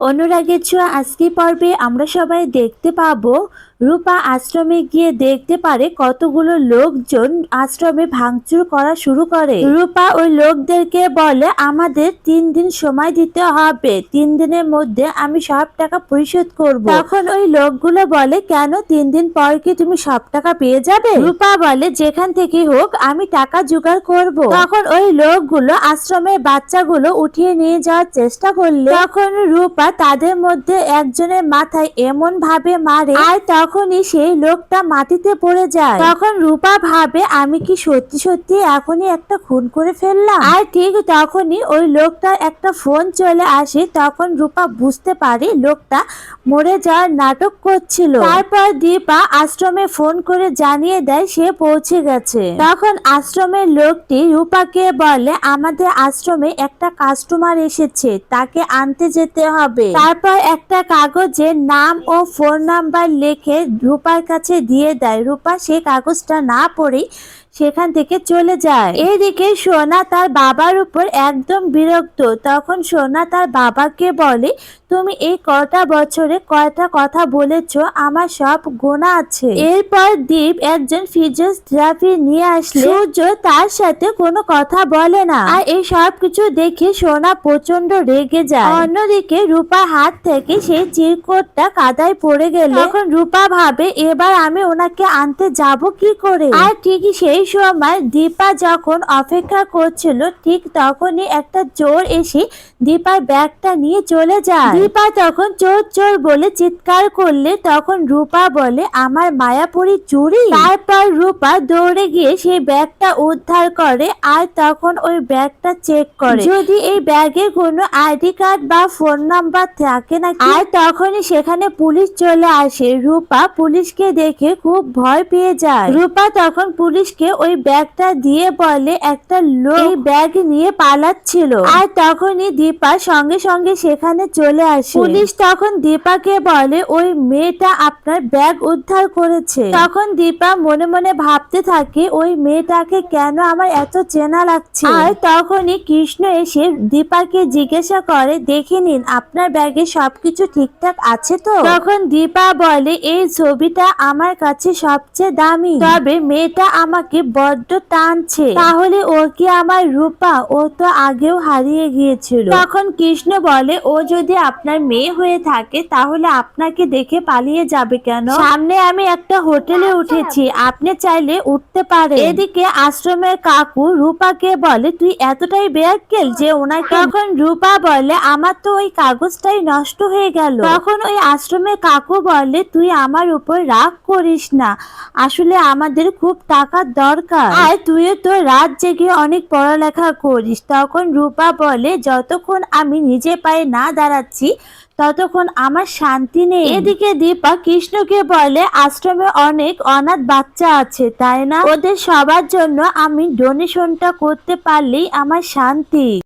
অনুরাগের ছোঁয়া আজকের পর্বে আমরা সবাই দেখতে পাবো রূপা আশ্রমে গিয়ে দেখতে পারে কতগুলো লোকজন আশ্রমে ভাঙচুর করা শুরু করে। রূপা ওই লোকদেরকে বলে আমাদের 3 দিন সময় দিতে হবে, 3 দিনের মধ্যে আমি সব টাকা পরিশোধ করব। তখন ওই লোকগুলো বলে কেন 3 দিন পর কি তুমি সব টাকা পেয়ে যাবে? রূপা বলে যেখান থেকে হোক আমি টাকা জোগাড় করব। তখন ওই লোকগুলো আশ্রমের বাচ্চাগুলো উঠিয়ে নিয়ে যাওয়ার চেষ্টা করলে তখন রূপা তাদের মধ্যে একজনের মাথায় এমন ভাবে মারে আর তখনই সেই লোকটা মাটিতে পড়ে যায়। তখন রূপা ভাবে আমি কি সত্যি সত্যি এখনই একটা খুন করে ফেললাম। আর ঠিক তখনই ওই লোকটার একটা ফোন চলে আসে। তখন রূপা বুঝতে পারে লোকটা মরে যাওয়ার নাটক করছিল। তারপর দীপা আশ্রমে ফোন করে জানিয়ে দেয় সে পৌঁছে গেছে। তখন আশ্রমের লোকটি রূপাকে বলে আমাদের আশ্রমে একটা কাস্টমার এসেছে, তাকে আনতে যেতে হবে। তারপর একটা কাগজে নাম ও ফোন নাম্বার লিখে রূপার কাছে দিয়ে দেয়। রূপা সেই কাগজটা না পড়েই সেখান থেকে চলে যায়। এদিকে সোনা তার বাবার উপর একদম বিরক্ত। তখন সোনা তার বাবাকে বলে তুমি এই কটা বছরে কয়টা কথা বলেছো আমার সব গোনা আছে। এরপর দীপ একজন ফিজিওথেরাপি নিয়ে আসলে সূর্য তার সাথে কোনো কথা বলে না। আর এই সব কিছু দেখে সোনা প্রচন্ড রেগে যায়। অন্যদিকে রূপার হাত থেকে সেই চিরকুটটা কাদায় পড়ে গেল। তখন রূপা ভাবে এবার আমি ওনাকে আনতে যাব কি করে। আর ঠিকই সেই সময় দীপা যখন অপেক্ষা করছিল ঠিক তখনই একটা চোর এসে দীপার ব্যাগটা নিয়ে চলে যায়। দীপা তখন চোর চোর বলে চিৎকার করলে তখন রূপা বলে আমার মায়াপুরী চুরি। তারপর রূপা দৌড়ে গিয়ে সেই ব্যাগটা উদ্ধার করে আর তখন ওই ব্যাগটা চেক করে যদি এই ব্যাগে কোনো আইডি কার্ড বা ফোন নাম্বার থাকে নাকি। আর তখনই সেখানে পুলিশ চলে আসে। রূপা পুলিশকে দেখে খুব ভয় পেয়ে যায়। রূপা তখন পুলিশকে ওই ব্যাগটা দিয়ে বলে একটা লোক এই ব্যাগ নিয়ে পালাচ্ছিল। আর তখনই দীপা সঙ্গে সঙ্গে সেখানে চলে আসে। পুলিশ তখন দীপাকে বলে ওই মেয়েটা আপনার ব্যাগ উদ্ধার করেছে। তখন দীপা মনে মনে ভাবতে থাকে ওই মেয়েটাকে কেন আমার এত চেনা লাগছে। আর তখনই কৃষ্ণ এসে দীপাকে জিজ্ঞাসা করে দেখে নিন আপনার ব্যাগে সবকিছু ঠিকঠাক আছে তো। তখন দীপা বলে এই ছবিটা আমার কাছে সবচেয়ে দামি, তবে মেয়েটা আমাকে বড্ড টানছে। তাহলে ও কি আমার রূপা? ও তো আগেও হারিয়ে গিয়েছিল। তখন কৃষ্ণ বলে ও যদি আপনার মেয়ে হয়ে থাকে তাহলে আপনাকে দেখে পালিয়ে যাবে কেন? সামনে আমি একটা হোটেলে উঠেছি, আপনি চাইলে উঠতে পারে। এদিকে আশ্রমের কাকু রূপাকে বলে তুই এতটাই বেয়াক্কেল যে ওনাকে। তখন রূপা বলে আমার তো ওই কাগজটাই নষ্ট হয়ে গেল। তখন ওই আশ্রমের কাকু বলে তুই আমার উপর রাগ করিস না, আসলে আমাদের খুব টাকার দরকার আর তুইও তো রাত জেগে অনেক পড়ালেখা করিস। তখন রূপা বলে যতক্ষণ আমি নিজে পায়ে না দাঁড়াচ্ছি ততক্ষণ আমার শান্তি নেই। এদিকে দীপা কৃষ্ণকে বলে আশ্রমে অনেক অনাথ বাচ্চা আছে তাই না, ওদের সবার জন্য আমি ডোনেশনটা করতে পারলেই আমার শান্তি।